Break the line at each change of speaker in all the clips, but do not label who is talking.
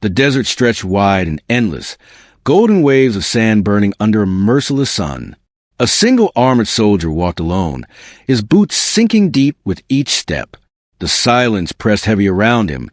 The desert stretched wide and endless, golden waves of sand burning under a merciless sun. A single armored soldier walked alone, his boots sinking deep with each step. The silence pressed heavy around him,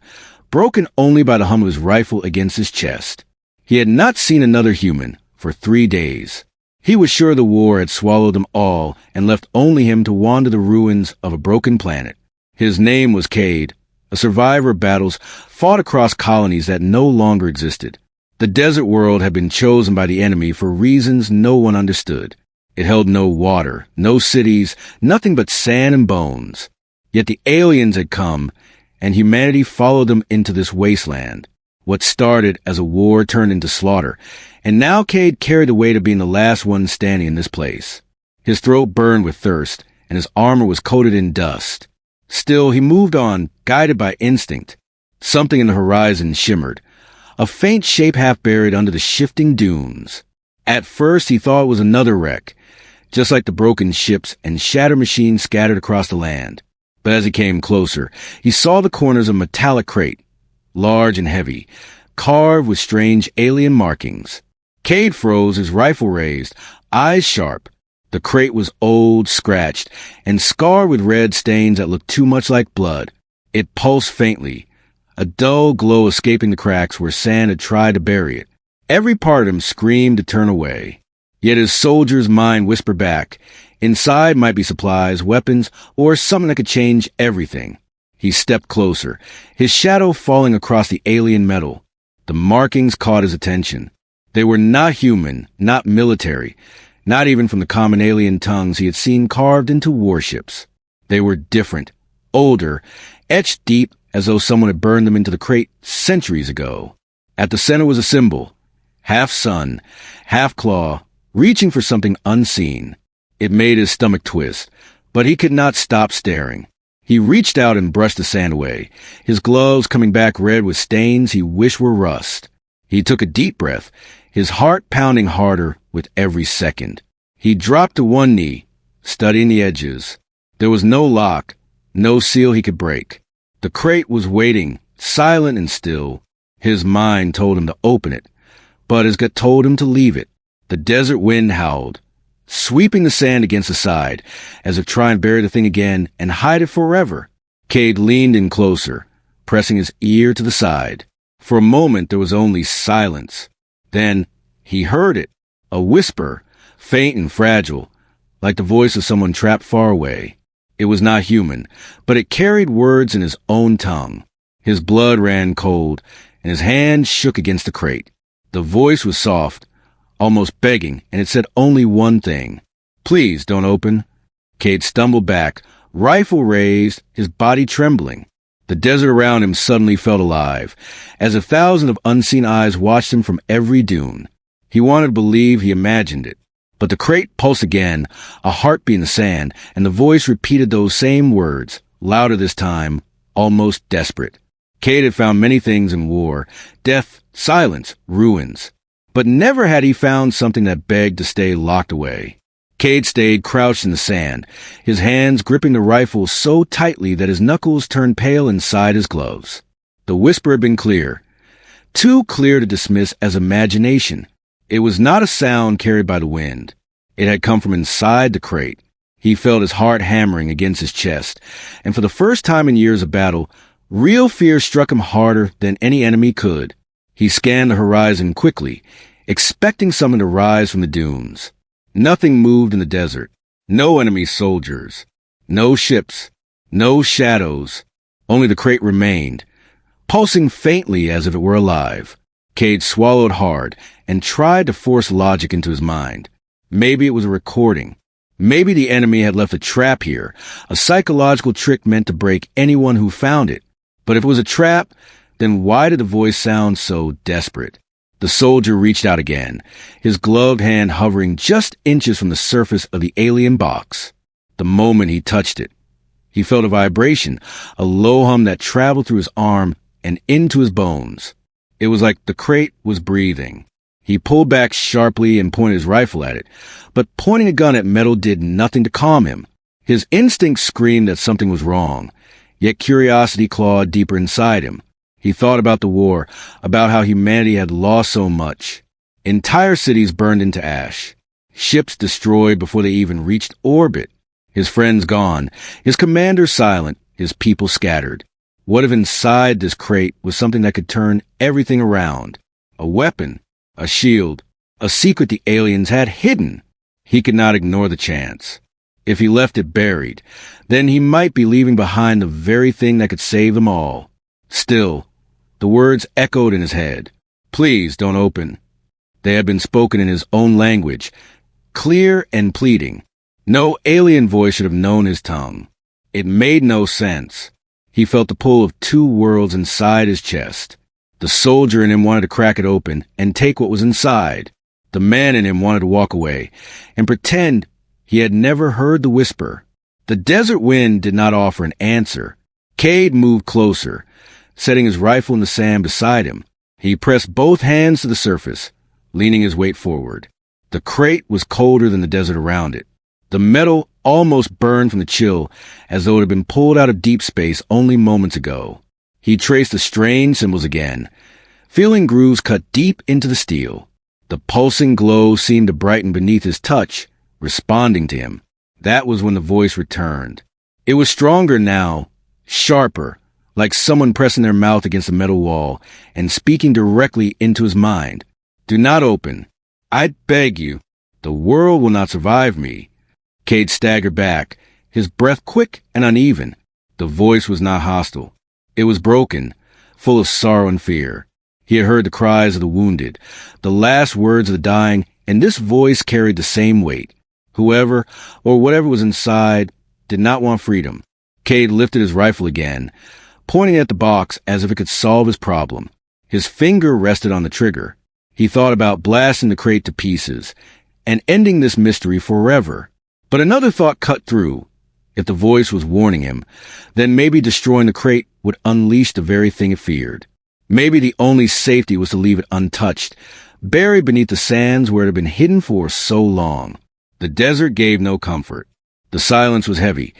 broken only by the hum of his rifle against his chest. He had not seen another human for 3 days. He was sure the war had swallowed them all and left only him to wander the ruins of a broken planet. His name was Cade, a survivor of battles fought across colonies that no longer existed. The desert world had been chosen by the enemy for reasons no one understood. It held no water, no cities, nothing but sand and bones. Yet the aliens had come, and humanity followed them into this wasteland. What started as a war turned into slaughter, and now Cade carried the weight of being the last one standing in this place. His throat burned with thirst, and his armor was coated in dust. Still, he moved on, guided by instinct. Something in the horizon shimmered, a faint shape half buried under the shifting dunes. At first, he thought it was another wreck, just like the broken ships and shattered machines scattered across the land. But as he came closer, he saw the corners of a metallic crate, large and heavy, carved with strange alien markings. Cade froze, his rifle raised, eyes sharp. The crate was old, scratched, and scarred with red stains that looked too much like blood. It pulsed faintly, a dull glow escaping the cracks where sand had tried to bury it. Every part of him screamed to turn away. Yet his soldier's mind whispered back. Inside might be supplies, weapons, or something that could change everything. He stepped closer, his shadow falling across the alien metal. The markings caught his attention. They were not human, not military, not even from the common alien tongues he had seen carved into warships. They were different, older, etched deep as though someone had burned them into the crate centuries ago. At the center was a symbol, half sun, half claw, reaching for something unseen. It made his stomach twist, but he could not stop staring. He reached out and brushed the sand away, his gloves coming back red with stains he wished were rust. He took a deep breath, his heart pounding harder with every second. He dropped to one knee, studying the edges. There was no lock, no seal he could break. The crate was waiting, silent and still. His mind told him to open it, but his gut told him to leave it. The desert wind howled, sweeping the sand against the side, as if trying to bury the thing again and hide it forever. Cade leaned in closer, pressing his ear to the side. For a moment there was only silence. Then he heard it, a whisper, faint and fragile, like the voice of someone trapped far away. It was not human, but it carried words in his own tongue. His blood ran cold, and his hand shook against the crate. The voice was soft, almost begging, and it said only one thing. "Please don't open." Cade stumbled back, rifle raised, his body trembling. The desert around him suddenly felt alive, as if thousands of unseen eyes watched him from every dune. He wanted to believe he imagined it. But the crate pulsed again, a heartbeat in the sand, and the voice repeated those same words, louder this time, almost desperate. Cade had found many things in war: death, silence, ruins. But never had he found something that begged to stay locked away. Cade stayed crouched in the sand, his hands gripping the rifle so tightly that his knuckles turned pale inside his gloves. The whisper had been clear, too clear to dismiss as imagination. It was not a sound carried by the wind. It had come from inside the crate. He felt his heart hammering against his chest, and for the first time in years of battle, real fear struck him harder than any enemy could. He scanned the horizon quickly, expecting something to rise from the dunes. Nothing moved in the desert. No enemy soldiers. No ships. No shadows. Only the crate remained, pulsing faintly as if it were alive. Cade swallowed hard and tried to force logic into his mind. Maybe it was a recording. Maybe the enemy had left a trap here, a psychological trick meant to break anyone who found it. But if it was a trap, then why did the voice sound so desperate? The soldier reached out again, his gloved hand hovering just inches from the surface of the alien box. The moment he touched it, he felt a vibration, a low hum that traveled through his arm and into his bones. It was like the crate was breathing. He pulled back sharply and pointed his rifle at it, but pointing a gun at metal did nothing to calm him. His instinct screamed that something was wrong, yet curiosity clawed deeper inside him. He thought about the war, about how humanity had lost so much. Entire cities burned into ash. Ships destroyed before they even reached orbit. His friends gone, his commander silent, his people scattered. What if inside this crate was something that could turn everything around? A weapon, a shield, a secret the aliens had hidden. He could not ignore the chance. If he left it buried, then he might be leaving behind the very thing that could save them all. Still, the words echoed in his head. Please don't open. They had been spoken in his own language, clear and pleading. No alien voice should have known his tongue. It made no sense. He felt the pull of two worlds inside his chest. The soldier in him wanted to crack it open and take what was inside. The man in him wanted to walk away and pretend he had never heard the whisper. The desert wind did not offer an answer. Cade moved closer, setting his rifle in the sand beside him. He pressed both hands to the surface, leaning his weight forward. The crate was colder than the desert around it. The metal almost burned from the chill, as though it had been pulled out of deep space only moments ago. He traced the strange symbols again, feeling grooves cut deep into the steel. The pulsing glow seemed to brighten beneath his touch, responding to him. That was when the voice returned. It was stronger now, sharper, like someone pressing their mouth against a metal wall and speaking directly into his mind. Do not open. I beg you. The world will not survive me. Cade staggered back, his breath quick and uneven. The voice was not hostile. It was broken, full of sorrow and fear. He had heard the cries of the wounded, the last words of the dying, and this voice carried the same weight. Whoever, or whatever was inside, did not want freedom. Cade lifted his rifle again, pointing at the box as if it could solve his problem. His finger rested on the trigger. He thought about blasting the crate to pieces and ending this mystery forever. But another thought cut through. If the voice was warning him, then maybe destroying the crate would unleash the very thing it feared. Maybe the only safety was to leave it untouched, buried beneath the sands where it had been hidden for so long. The desert gave no comfort. The silence was heavy,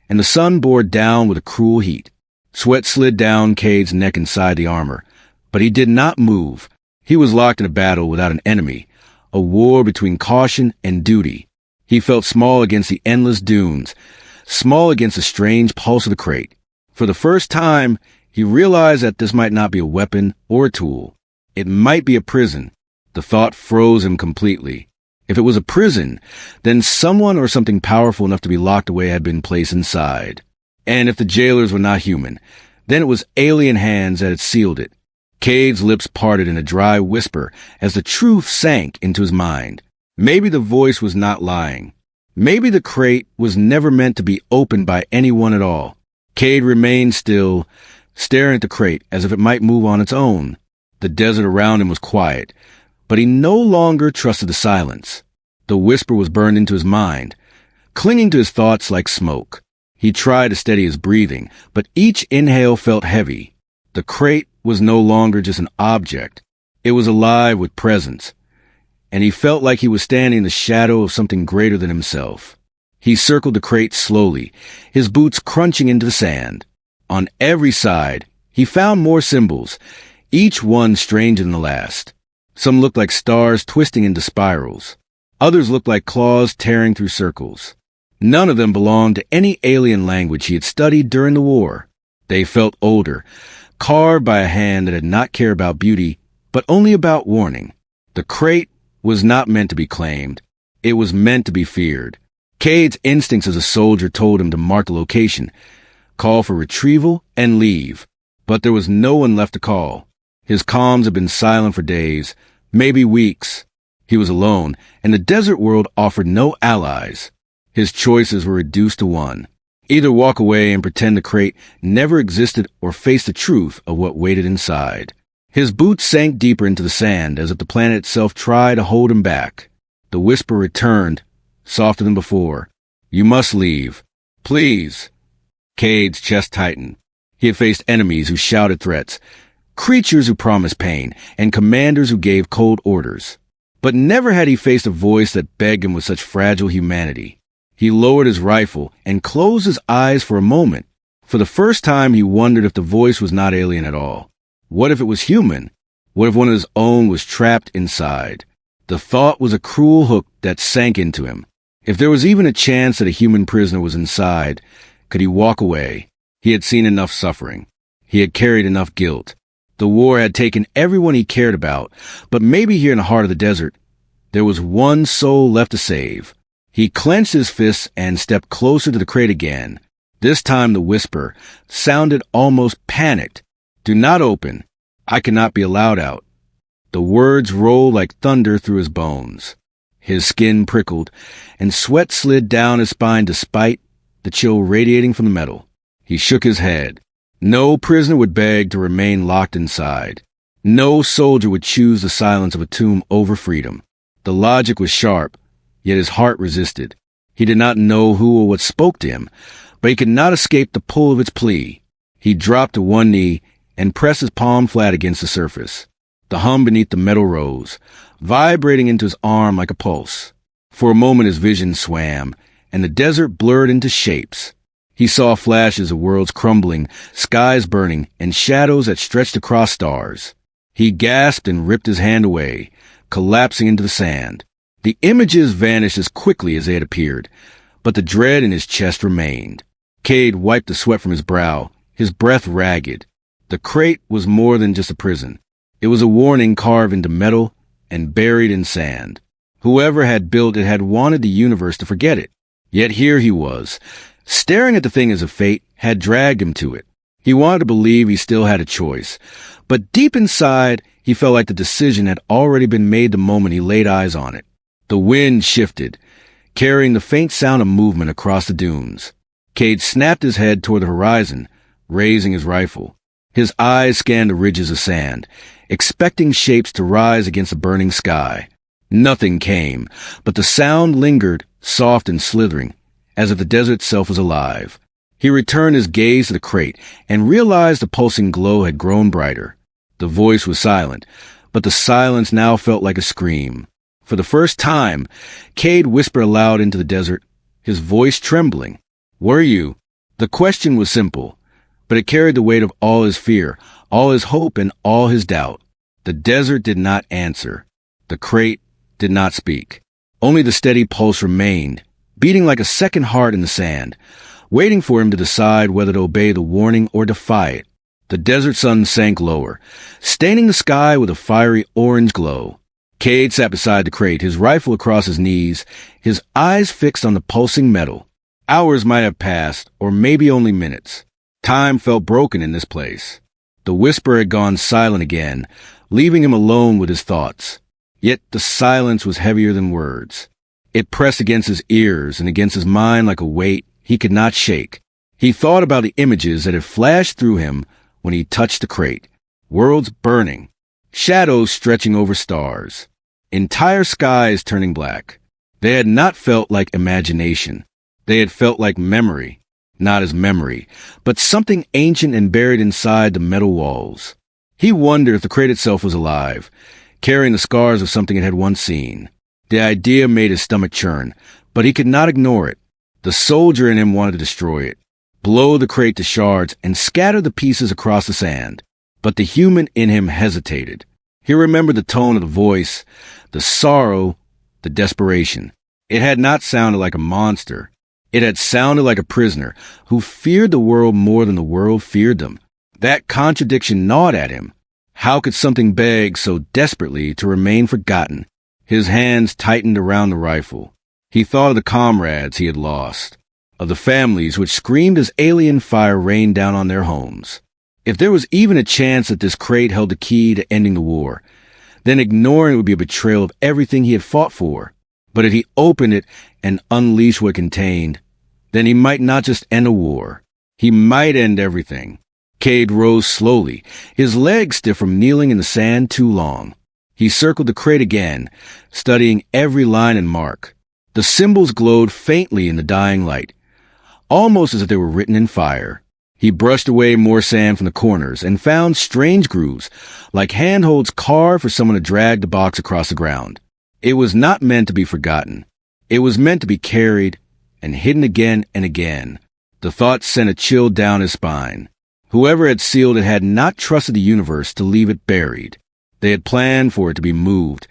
and the sun bore down with a cruel heat. Sweat slid down Cade's neck inside the armor, but he did not move. He was locked in a battle without an enemy, a war between caution and duty. He felt small against the endless dunes, small against the strange pulse of the crate. For the first time, he realized that this might not be a weapon or a tool. It might be a prison. The thought froze him completely. If it was a prison, then someone or something powerful enough to be locked away had been placed inside. And if the jailers were not human, then it was alien hands that had sealed it. Cade's lips parted in a dry whisper as the truth sank into his mind. Maybe the voice was not lying. Maybe the crate was never meant to be opened by anyone at all. Cade remained still, staring at the crate as if it might move on its own. The desert around him was quiet, but he no longer trusted the silence. The whisper was burned into his mind, clinging to his thoughts like smoke. He tried to steady his breathing, but each inhale felt heavy. The crate was no longer just an object. It was alive with presence, and he felt like he was standing in the shadow of something greater than himself. He circled the crate slowly, his boots crunching into the sand. On every side, he found more symbols, each one stranger than the last. Some looked like stars twisting into spirals. Others looked like claws tearing through circles. None of them belonged to any alien language he had studied during the war. They felt older, carved by a hand that did not care about beauty, but only about warning. The crate was not meant to be claimed. It was meant to be feared. Cade's instincts as a soldier told him to mark the location, call for retrieval, and leave. But there was no one left to call. His comms had been silent for days, maybe weeks. He was alone, and the desert world offered no allies. His choices were reduced to one. Either walk away and pretend the crate never existed or face the truth of what waited inside. His boots sank deeper into the sand as if the planet itself tried to hold him back. The whisper returned, softer than before. You must leave. Please. Cade's chest tightened. He had faced enemies who shouted threats, creatures who promised pain, and commanders who gave cold orders. But never had he faced a voice that begged him with such fragile humanity. He lowered his rifle and closed his eyes for a moment. For the first time, he wondered if the voice was not alien at all. What if it was human? What if one of his own was trapped inside? The thought was a cruel hook that sank into him. If there was even a chance that a human prisoner was inside, could he walk away? He had seen enough suffering. He had carried enough guilt. The war had taken everyone he cared about, but maybe here in the heart of the desert, there was one soul left to save. He clenched his fists and stepped closer to the crate again. This time the whisper sounded almost panicked. "Do not open. I cannot be allowed out." The words rolled like thunder through his bones. His skin prickled, and sweat slid down his spine despite the chill radiating from the metal. He shook his head. No prisoner would beg to remain locked inside. No soldier would choose the silence of a tomb over freedom. The logic was sharp, yet his heart resisted. He did not know who or what spoke to him, but he could not escape the pull of its plea. He dropped to one knee and pressed his palm flat against the surface. The hum beneath the metal rose, vibrating into his arm like a pulse. For a moment his vision swam, and the desert blurred into shapes. He saw flashes of worlds crumbling, skies burning, and shadows that stretched across stars. He gasped and ripped his hand away, collapsing into the sand. The images vanished as quickly as they had appeared, but the dread in his chest remained. Cade wiped the sweat from his brow, his breath ragged. The crate was more than just a prison. It was a warning carved into metal and buried in sand. Whoever had built it had wanted the universe to forget it. Yet here he was, staring at the thing as if fate had dragged him to it. He wanted to believe he still had a choice, but deep inside, he felt like the decision had already been made the moment he laid eyes on it. The wind shifted, carrying the faint sound of movement across the dunes. Cade snapped his head toward the horizon, raising his rifle. His eyes scanned the ridges of sand, expecting shapes to rise against the burning sky. Nothing came, but the sound lingered, soft and slithering, as if the desert itself was alive. He returned his gaze to the crate and realized the pulsing glow had grown brighter. The voice was silent, but the silence now felt like a scream. For the first time, Cade whispered aloud into the desert, his voice trembling. "Were you?" The question was simple, but it carried the weight of all his fear, all his hope, and all his doubt. The desert did not answer. The crate did not speak. Only the steady pulse remained, beating like a second heart in the sand, waiting for him to decide whether to obey the warning or defy it. The desert sun sank lower, staining the sky with a fiery orange glow. Cade sat beside the crate, his rifle across his knees, his eyes fixed on the pulsing metal. Hours might have passed, or maybe only minutes. Time felt broken in this place. The whisper had gone silent again, leaving him alone with his thoughts. Yet the silence was heavier than words. It pressed against his ears and against his mind like a weight he could not shake. He thought about the images that had flashed through him when he touched the crate. Worlds burning, shadows stretching over stars, entire skies turning black. They had not felt like imagination. They had felt like memory, not as memory, but something ancient and buried inside the metal walls. He wondered if the crate itself was alive, carrying the scars of something it had once seen. The idea made his stomach churn, but he could not ignore it. The soldier in him wanted to destroy it, blow the crate to shards, and scatter the pieces across the sand. But the human in him hesitated. He remembered the tone of the voice, the sorrow, the desperation. It had not sounded like a monster. It had sounded like a prisoner who feared the world more than the world feared them. That contradiction gnawed at him. How could something beg so desperately to remain forgotten? His hands tightened around the rifle. He thought of the comrades he had lost, of the families which screamed as alien fire rained down on their homes. If there was even a chance that this crate held the key to ending the war, then ignoring it would be a betrayal of everything he had fought for. But if he opened it and unleashed what it contained, then he might not just end a war. He might end everything. Cade rose slowly, his legs stiff from kneeling in the sand too long. He circled the crate again, studying every line and mark. The symbols glowed faintly in the dying light, almost as if they were written in fire. He brushed away more sand from the corners and found strange grooves, like handholds carved for someone to drag the box across the ground. It was not meant to be forgotten. It was meant to be carried and hidden again and again. The thought sent a chill down his spine. Whoever had sealed it had not trusted the universe to leave it buried. They had planned for it to be moved,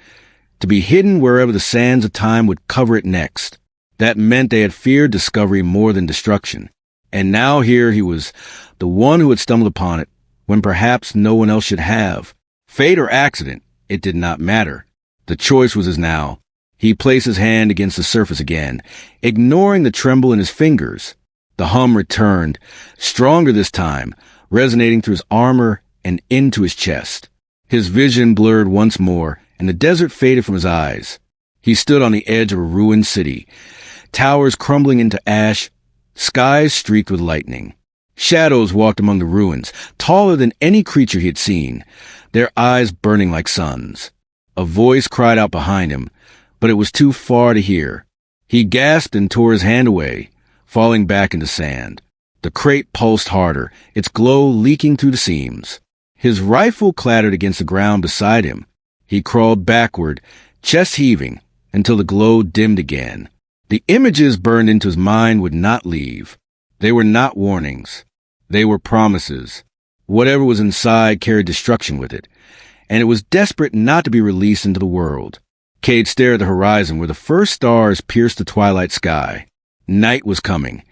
to be hidden wherever the sands of time would cover it next. That meant they had feared discovery more than destruction. And now here he was, the one who had stumbled upon it, when perhaps no one else should have. Fate or accident, it did not matter. The choice was his now. He placed his hand against the surface again, ignoring the tremble in his fingers. The hum returned, stronger this time, resonating through his armor and into his chest. His vision blurred once more, and the desert faded from his eyes. He stood on the edge of a ruined city, towers crumbling into ash, skies streaked with lightning. Shadows walked among the ruins, taller than any creature he had seen, their eyes burning like suns. A voice cried out behind him, but it was too far to hear. He gasped and tore his hand away, falling back into sand. The crate pulsed harder, its glow leaking through the seams. His rifle clattered against the ground beside him. He crawled backward, chest heaving, until the glow dimmed again. The images burned into his mind would not leave. They were not warnings. They were promises. Whatever was inside carried destruction with it, and it was desperate not to be released into the world. Cade stared at the horizon where the first stars pierced the twilight sky. Night was coming,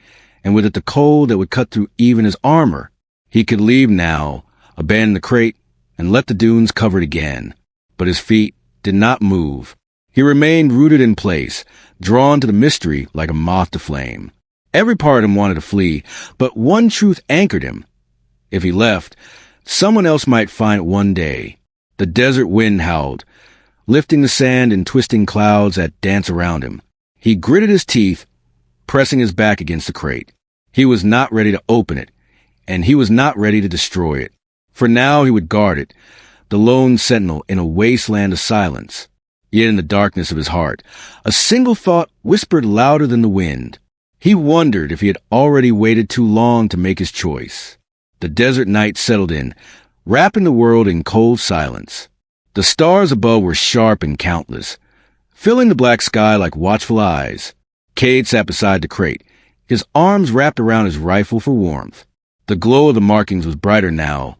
and with it the cold that would cut through even his armor. He could leave now, abandon the crate, and let the dunes cover it again. But his feet did not move. He remained rooted in place, drawn to the mystery like a moth to flame. Every part of him wanted to flee, but one truth anchored him. If he left, someone else might find it one day. The desert wind howled, lifting the sand and twisting clouds that danced around him. He gritted his teeth, pressing his back against the crate. He was not ready to open it, and he was not ready to destroy it. For now he would guard it, the lone sentinel in a wasteland of silence. Yet in the darkness of his heart, a single thought whispered louder than the wind. He wondered if he had already waited too long to make his choice. The desert night settled in, wrapping the world in cold silence. The stars above were sharp and countless, filling the black sky like watchful eyes. Cade sat beside the crate, his arms wrapped around his rifle for warmth. The glow of the markings was brighter now,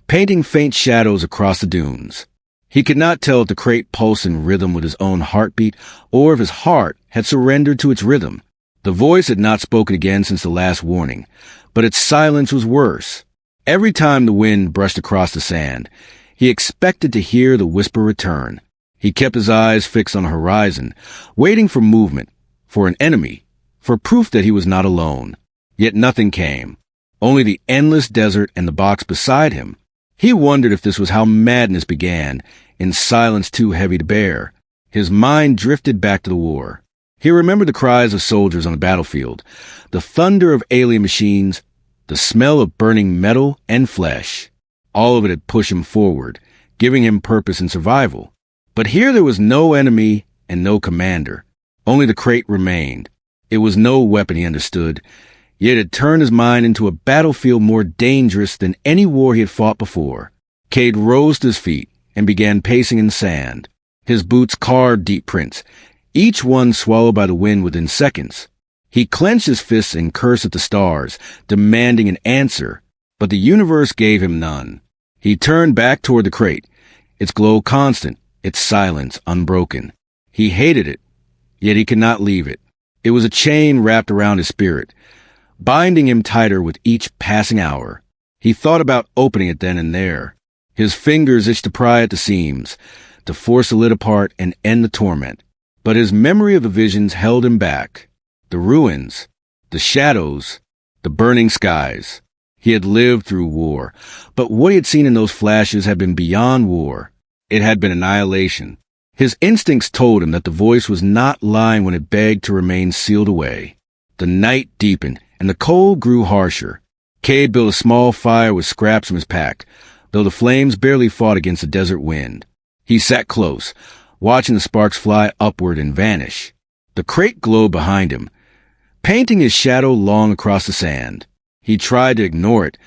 painting faint shadows across the dunes. He could not tell if the crate pulsed in rhythm with his own heartbeat or if his heart had surrendered to its rhythm. The voice had not spoken again since the last warning, but its silence was worse. Every time the wind brushed across the sand, he expected to hear the whisper return. He kept his eyes fixed on the horizon, waiting for movement, for an enemy, for proof that he was not alone. Yet nothing came, only the endless desert and the box beside him. He wondered if this was how madness began, in silence too heavy to bear. His mind drifted back to the war. He remembered the cries of soldiers on the battlefield, the thunder of alien machines, the smell of burning metal and flesh. All of it had pushed him forward, giving him purpose and survival. But here there was no enemy and no commander. Only the crate remained. It was no weapon he understood, yet it turned his mind into a battlefield more dangerous than any war he had fought before. Cade rose to his feet and began pacing in the sand. His boots carved deep prints, each one swallowed by the wind within seconds. He clenched his fists and cursed at the stars, demanding an answer, but the universe gave him none. He turned back toward the crate, its glow constant, its silence unbroken. He hated it, yet he could not leave it. It was a chain wrapped around his spirit, binding him tighter with each passing hour. He thought about opening it then and there. His fingers itched to pry at the seams, to force the lid apart and end the torment. But his memory of the visions held him back. The ruins, the shadows, the burning skies. He had lived through war, but what he had seen in those flashes had been beyond war. It had been annihilation. His instincts told him that the voice was not lying when it begged to remain sealed away. The night deepened, and the cold grew harsher. Cade built a small fire with scraps from his pack, though the flames barely fought against the desert wind. He sat close, watching the sparks fly upward and vanish. The crate glowed behind him, painting his shadow long across the sand. He tried to ignore it,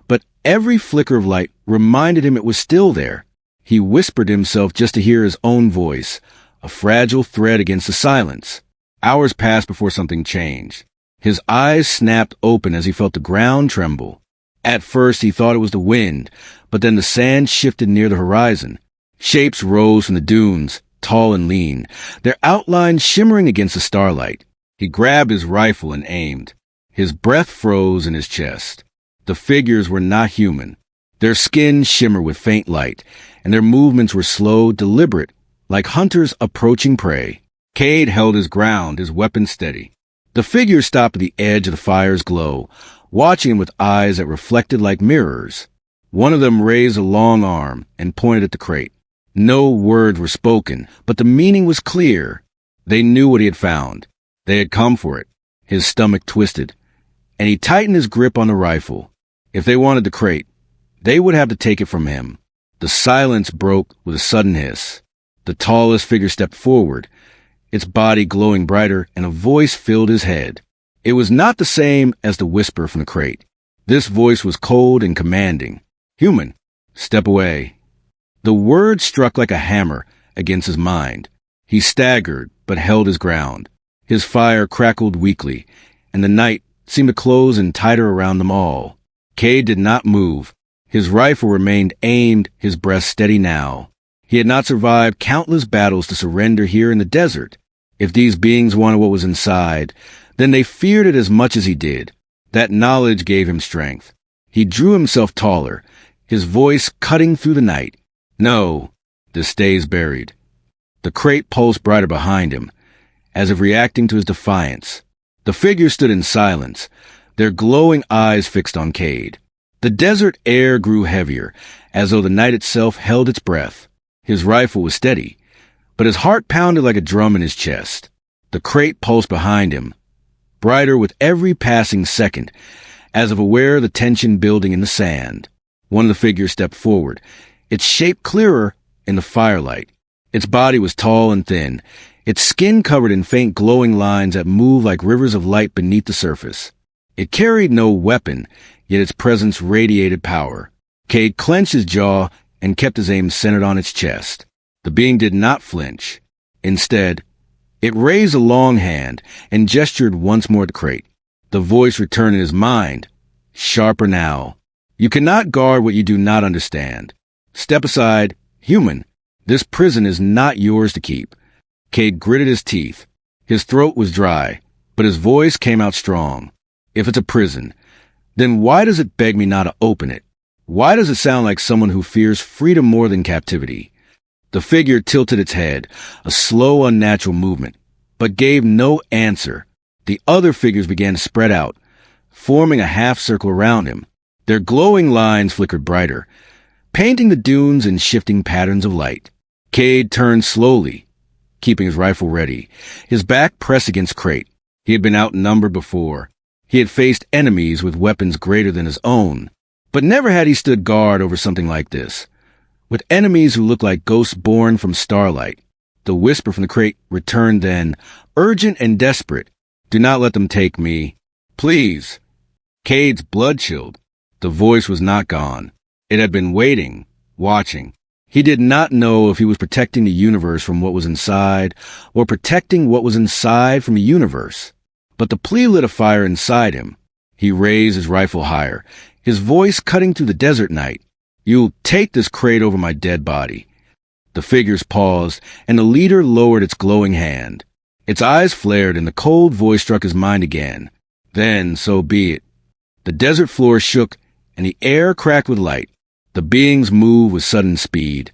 but every flicker of light reminded him it was still there. He whispered to himself just to hear his own voice, a fragile thread against the silence. Hours passed before something changed. His eyes snapped open as he felt the ground tremble. At first he thought it was the wind, but then the sand shifted near the horizon. Shapes rose from the dunes, tall and lean, their outlines shimmering against the starlight. He grabbed his rifle and aimed. His breath froze in his chest. The figures were not human. Their skin shimmered with faint light, and their movements were slow, deliberate, like hunters approaching prey. Cade held his ground, his weapon steady. The figures stopped at the edge of the fire's glow, watching him with eyes that reflected like mirrors. One of them raised a long arm and pointed at the crate. No words were spoken, but the meaning was clear. They knew what he had found. They had come for it. His stomach twisted, and he tightened his grip on the rifle. If they wanted the crate, they would have to take it from him. The silence broke with a sudden hiss. The tallest figure stepped forward, its body glowing brighter, and a voice filled his head. It was not the same as the whisper from the crate. This voice was cold and commanding. "Human, step away." The word struck like a hammer against his mind. He staggered, but held his ground. His fire crackled weakly, and the night seemed to close in tighter around them all. Cade did not move. His rifle remained aimed, his breath steady now. He had not survived countless battles to surrender here in the desert. If these beings wanted what was inside, then they feared it as much as he did. That knowledge gave him strength. He drew himself taller, his voice cutting through the night. "No, this stays buried." The crate pulsed brighter behind him, as if reacting to his defiance. The figures stood in silence, their glowing eyes fixed on Cade. The desert air grew heavier, as though the night itself held its breath. His rifle was steady, but his heart pounded like a drum in his chest. The crate pulsed behind him, brighter with every passing second, as if aware of the tension building in the sand. One of the figures stepped forward, its shape clearer in the firelight. Its body was tall and thin, its skin covered in faint glowing lines that moved like rivers of light beneath the surface. It carried no weapon, yet its presence radiated power. Cade clenched his jaw and kept his aim centered on its chest. The being did not flinch. Instead, it raised a long hand and gestured once more at the crate. The voice returned in his mind, sharper now. "You cannot guard what you do not understand. Step aside, human. This prison is not yours to keep." Cade gritted his teeth. His throat was dry, but his voice came out strong. "If it's a prison, then why does it beg me not to open it? Why does it sound like someone who fears freedom more than captivity?" The figure tilted its head, a slow, unnatural movement, but gave no answer. The other figures began to spread out, forming a half-circle around him. Their glowing lines flickered brighter, painting the dunes in shifting patterns of light. Cade turned slowly, keeping his rifle ready, his back pressed against crate. He had been outnumbered before. He had faced enemies with weapons greater than his own, but never had he stood guard over something like this. With enemies who looked like ghosts born from starlight. The whisper from the crate returned then, urgent and desperate. "Do not let them take me. Please." Cade's blood chilled. The voice was not gone. It had been waiting, watching. He did not know if he was protecting the universe from what was inside, or protecting what was inside from the universe. But the plea lit a fire inside him. He raised his rifle higher, his voice cutting through the desert night. "You'll take this crate over my dead body." The figures paused, and the leader lowered its glowing hand. Its eyes flared, and the cold voice struck his mind again. "Then, so be it." The desert floor shook, and the air cracked with light. The beings moved with sudden speed,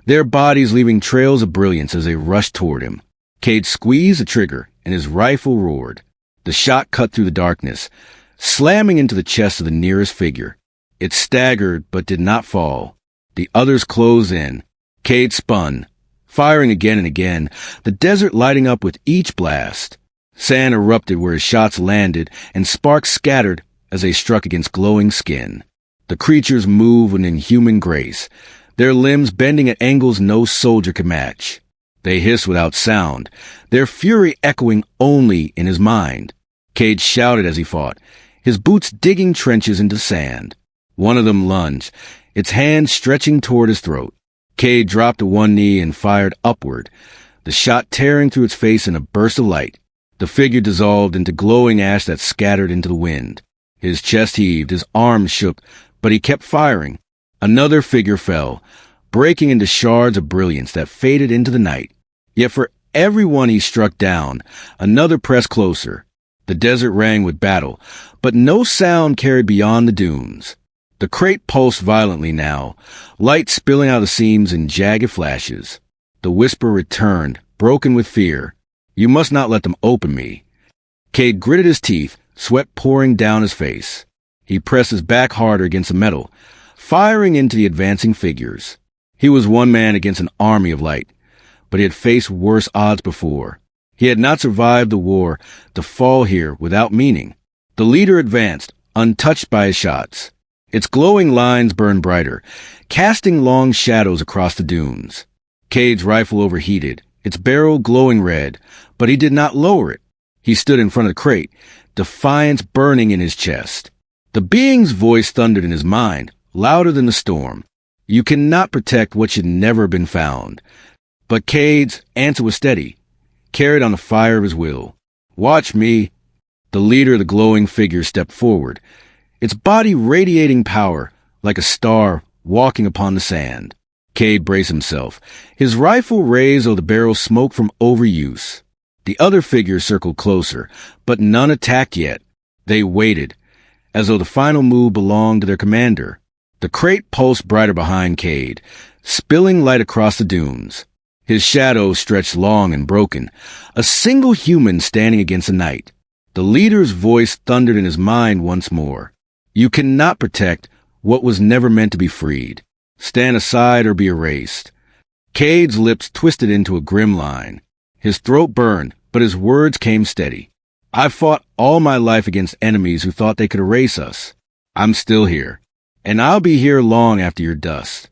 their bodies leaving trails of brilliance as they rushed toward him. Cade squeezed the trigger, and his rifle roared. The shot cut through the darkness, slamming into the chest of the nearest figure. It staggered, but did not fall. The others closed in. Cade spun, firing again and again, the desert lighting up with each blast. Sand erupted where his shots landed, and sparks scattered as they struck against glowing skin. The creatures moved with inhuman grace, their limbs bending at angles no soldier could match. They hissed without sound, their fury echoing only in his mind. Cade shouted as he fought, his boots digging trenches into sand. One of them lunged, its hand stretching toward his throat. Cade dropped to one knee and fired upward, the shot tearing through its face in a burst of light. The figure dissolved into glowing ash that scattered into the wind. His chest heaved, his arms shook, but he kept firing. Another figure fell, breaking into shards of brilliance that faded into the night. Yet for every one he struck down, another pressed closer. The desert rang with battle, but no sound carried beyond the dunes. The crate pulsed violently now, light spilling out of the seams in jagged flashes. The whisper returned, broken with fear. "You must not let them open me." Cade gritted his teeth, sweat pouring down his face. He pressed his back harder against the metal, firing into the advancing figures. He was one man against an army of light, but he had faced worse odds before. He had not survived the war to fall here without meaning. The leader advanced, untouched by his shots. Its glowing lines burned brighter, casting long shadows across the dunes. Cade's rifle overheated, its barrel glowing red, but he did not lower it. He stood in front of the crate, defiance burning in his chest. The being's voice thundered in his mind, louder than the storm. "You cannot protect what should never have been found." But Cade's answer was steady, carried on the fire of his will. "Watch me." The leader of the glowing figure stepped forward, its body radiating power like a star walking upon the sand. Cade braced himself, his rifle raised though the barrel smoked from overuse. The other figures circled closer, but none attacked yet. They waited, as though the final move belonged to their commander. The crate pulsed brighter behind Cade, spilling light across the dunes. His shadow stretched long and broken, a single human standing against the night. The leader's voice thundered in his mind once more. "You cannot protect what was never meant to be freed. Stand aside or be erased." Cade's lips twisted into a grim line. His throat burned, but his words came steady. "I've fought all my life against enemies who thought they could erase us. I'm still here, and I'll be here long after your dust."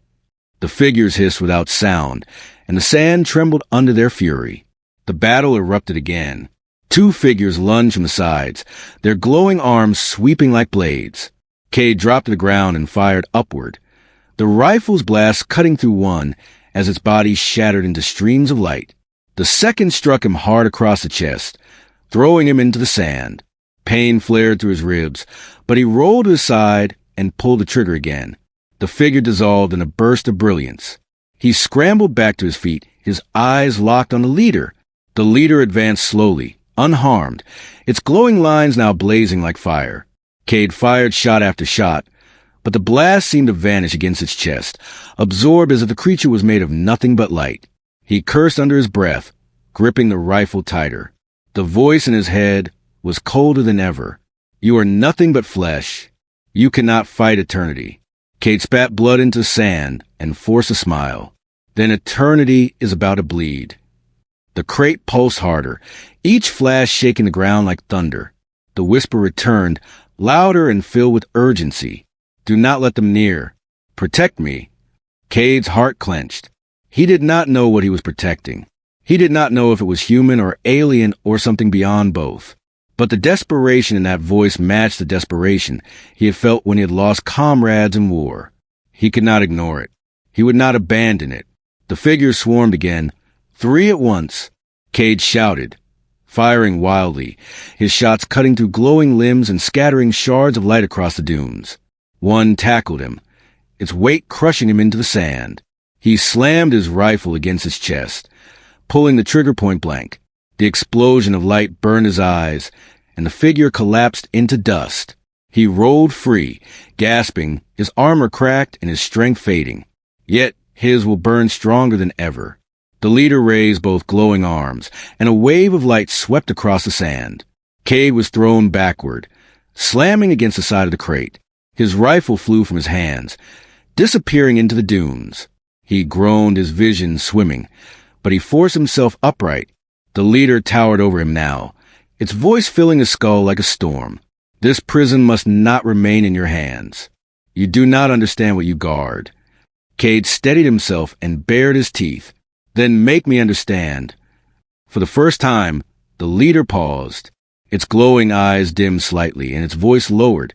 The figures hissed without sound, and the sand trembled under their fury. The battle erupted again. Two figures lunged from the sides, their glowing arms sweeping like blades. Cade dropped to the ground and fired upward, the rifle's blast cutting through one as its body shattered into streams of light. The second struck him hard across the chest, throwing him into the sand. Pain flared through his ribs, but he rolled to his side and pulled the trigger again. The figure dissolved in a burst of brilliance. He scrambled back to his feet, his eyes locked on the leader. The leader advanced slowly, unharmed, its glowing lines now blazing like fire. Cade fired shot after shot, but the blast seemed to vanish against its chest, absorbed as if the creature was made of nothing but light. He cursed under his breath, gripping the rifle tighter. The voice in his head was colder than ever. "You are nothing but flesh. You cannot fight eternity." Cade spat blood into sand and forced a smile. "Then eternity is about to bleed." The crate pulsed harder, each flash shaking the ground like thunder. The whisper returned, louder and filled with urgency. "Do not let them near. Protect me." Cade's heart clenched. He did not know what he was protecting. He did not know if it was human or alien or something beyond both. But the desperation in that voice matched the desperation he had felt when he had lost comrades in war. He could not ignore it. He would not abandon it. The figures swarmed again, 3 at once. Cade shouted, firing wildly, his shots cutting through glowing limbs and scattering shards of light across the dunes. One tackled him, its weight crushing him into the sand. He slammed his rifle against his chest, pulling the trigger point blank. The explosion of light burned his eyes, and the figure collapsed into dust. He rolled free, gasping, his armor cracked and his strength fading. Yet his will burn stronger than ever. The leader raised both glowing arms, and a wave of light swept across the sand. Cade was thrown backward, slamming against the side of the crate. His rifle flew from his hands, disappearing into the dunes. He groaned, his vision swimming, but he forced himself upright. The leader towered over him now, its voice filling his skull like a storm. "This prison must not remain in your hands. You do not understand what you guard." Cade steadied himself and bared his teeth. "Then make me understand." For the first time, the leader paused. Its glowing eyes dimmed slightly and its voice lowered,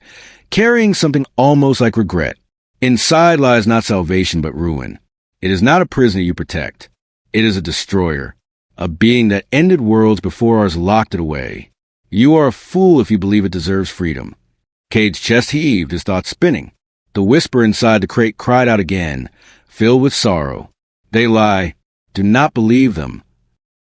carrying something almost like regret. "Inside lies not salvation but ruin. It is not a prisoner you protect. It is a destroyer, a being that ended worlds before ours locked it away. You are a fool if you believe it deserves freedom." Cade's chest heaved, his thoughts spinning. The whisper inside the crate cried out again, filled with sorrow. They lie. Do not believe them.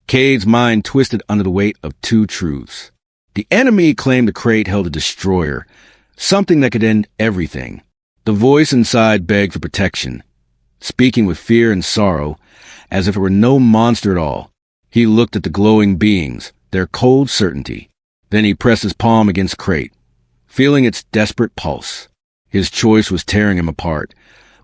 Cade's mind twisted under the weight of two truths. The enemy claimed the crate held a destroyer, something that could end everything. The voice inside begged for protection, speaking with fear and sorrow, as if it were no monster at all. He looked at the glowing beings, their cold certainty. Then he pressed his palm against the crate, feeling its desperate pulse. His choice was tearing him apart,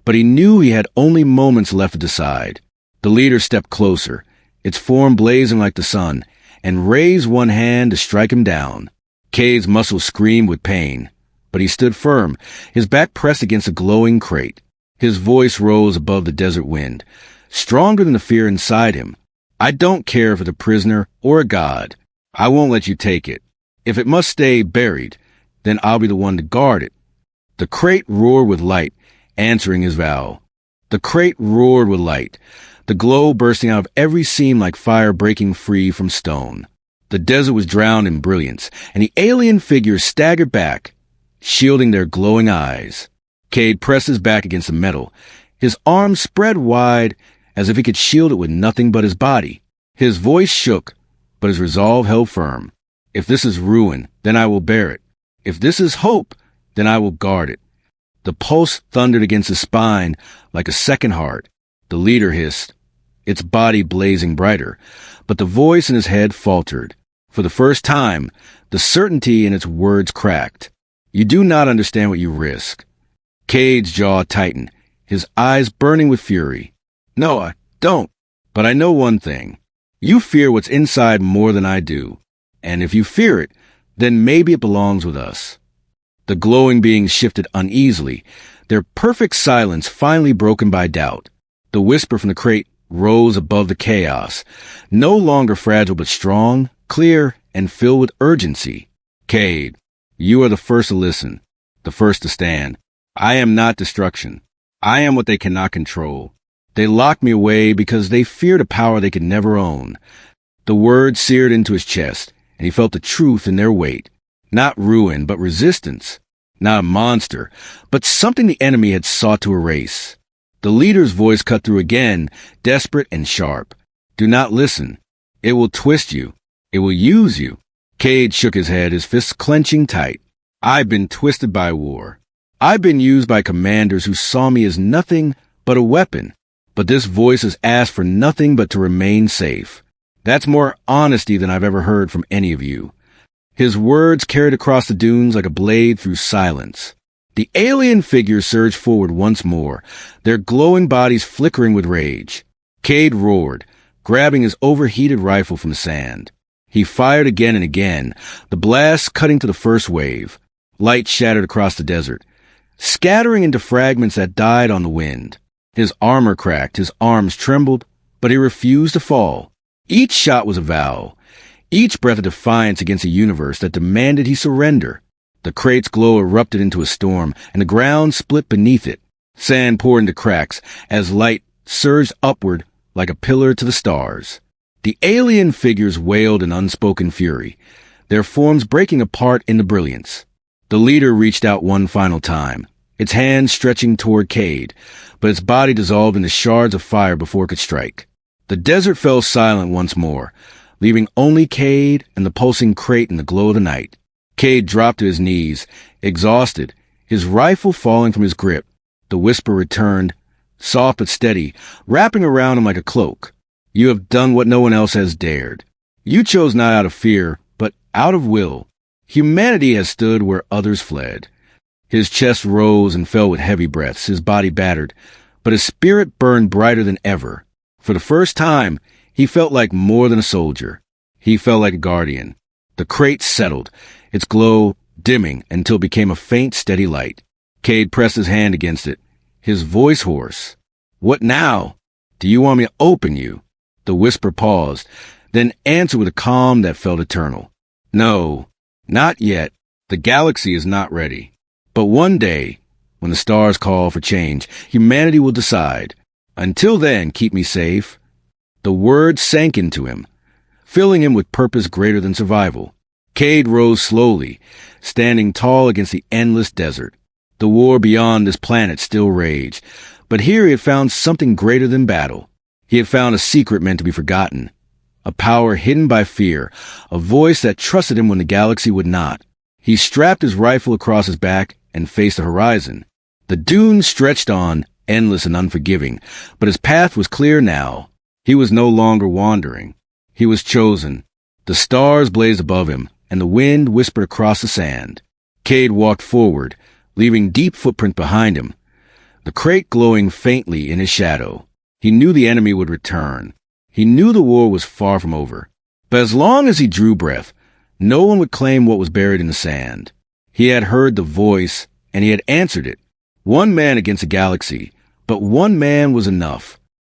but he knew he had only moments left to decide. The leader stepped closer, its form blazing like the sun, and raised one hand to strike him down. Cade's muscles screamed with pain, but he stood firm, his back pressed against the glowing crate. His voice rose above the desert wind, stronger than the fear inside him. I don't care if it's a prisoner or a god. I won't let you take it. If it must stay buried, then I'll be the one to guard it. The crate roared with light, answering his vow. The crate roared with light, the glow bursting out of every seam like fire breaking free from stone. The desert was drowned in brilliance, and the alien figures staggered back, shielding their glowing eyes. Cade pressed his back against the metal, his arms spread wide as if he could shield it with nothing but his body. His voice shook, but his resolve held firm. If this is ruin, then I will bear it. If this is hope, then I will guard it. The pulse thundered against his spine like a second heart. The leader hissed, its body blazing brighter, but the voice in his head faltered. For the first time, the certainty in its words cracked. You do not understand what you risk. Cade's jaw tightened, his eyes burning with fury. No, I don't. But I know one thing. You fear what's inside more than I do. And if you fear it, then maybe it belongs with us. The glowing beings shifted uneasily, their perfect silence finally broken by doubt. The whisper from the crate rose above the chaos, no longer fragile but strong, clear, and filled with urgency. Cade, you are the first to listen, the first to stand. I am not destruction. I am what they cannot control. They locked me away because they feared a power they could never own. The words seared into his chest, and he felt the truth in their weight. Not ruin, but resistance. Not a monster, but something the enemy had sought to erase. The leader's voice cut through again, desperate and sharp. Do not listen. It will twist you. It will use you. Cade shook his head, his fists clenching tight. I've been twisted by war. I've been used by commanders who saw me as nothing but a weapon. But this voice has asked for nothing but to remain safe. That's more honesty than I've ever heard from any of you. His words carried across the dunes like a blade through silence. The alien figures surged forward once more, their glowing bodies flickering with rage. Cade roared, grabbing his overheated rifle from the sand. He fired again and again, the blast cutting to the first wave. Light shattered across the desert, scattering into fragments that died on the wind. His armor cracked, his arms trembled, but he refused to fall. Each shot was a vow, each breath a defiance against a universe that demanded he surrender. The crate's glow erupted into a storm, and the ground split beneath it. Sand poured into cracks as light surged upward like a pillar to the stars. The alien figures wailed in unspoken fury, their forms breaking apart in the brilliance. The leader reached out one final time, its hand stretching toward Cade, but its body dissolved into shards of fire before it could strike. The desert fell silent once more, leaving only Cade and the pulsing crate in the glow of the night. Cade dropped to his knees, exhausted, his rifle falling from his grip. The whisper returned, soft but steady, wrapping around him like a cloak. You have done what no one else has dared. You chose not out of fear, but out of will. Humanity has stood where others fled. His chest rose and fell with heavy breaths, his body battered, but his spirit burned brighter than ever. For the first time, he felt like more than a soldier. He felt like a guardian. The crate settled, its glow dimming until it became a faint, steady light. Cade pressed his hand against it, his voice hoarse. What now? Do you want me to open you? The whisper paused, then answered with a calm that felt eternal. No, not yet. The galaxy is not ready. But one day, when the stars call for change, humanity will decide. Until then, keep me safe. The words sank into him, filling him with purpose greater than survival. Cade rose slowly, standing tall against the endless desert. The war beyond this planet still raged, but here he had found something greater than battle. He had found a secret meant to be forgotten, a power hidden by fear, a voice that trusted him when the galaxy would not. He strapped his rifle across his back and faced the horizon. The dunes stretched on, endless and unforgiving, but his path was clear now. He was no longer wandering. He was chosen. The stars blazed above him, and the wind whispered across the sand. Cade walked forward, leaving deep footprint behind him, the crate glowing faintly in his shadow. He knew the enemy would return. He knew the war was far from over. But as long as he drew breath, no one would claim what was buried in the sand. He had heard the voice, and he had answered it. One man against a galaxy, but one man was enough.